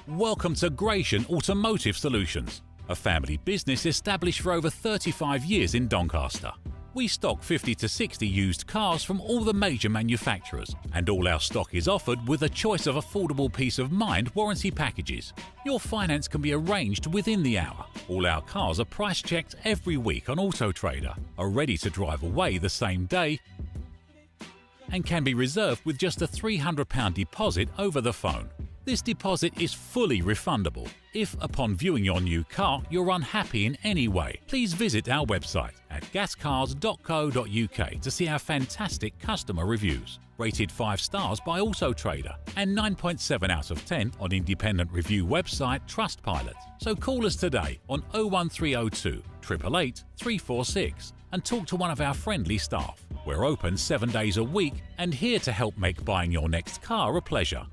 Welcome to Gratian Automotive Solutions, a family business established for over 35 years in Doncaster. We stock 50 to 60 used cars from all the major manufacturers, and all our stock is offered with a choice of affordable peace of mind warranty packages. Your finance can be arranged within the hour. All our cars are price checked every week on Auto Trader, are ready to drive away the same day, and can be reserved with just a £300 deposit over the phone. This deposit is fully refundable. If, upon viewing your new car, you're unhappy in any way, please visit our website at gascars.co.uk to see our fantastic customer reviews, rated 5 stars by Auto Trader and 9.7 out of 10 on independent review website Trustpilot. So call us today on 01302 888 346 and talk to one of our friendly staff. We're open 7 days a week and here to help make buying your next car a pleasure.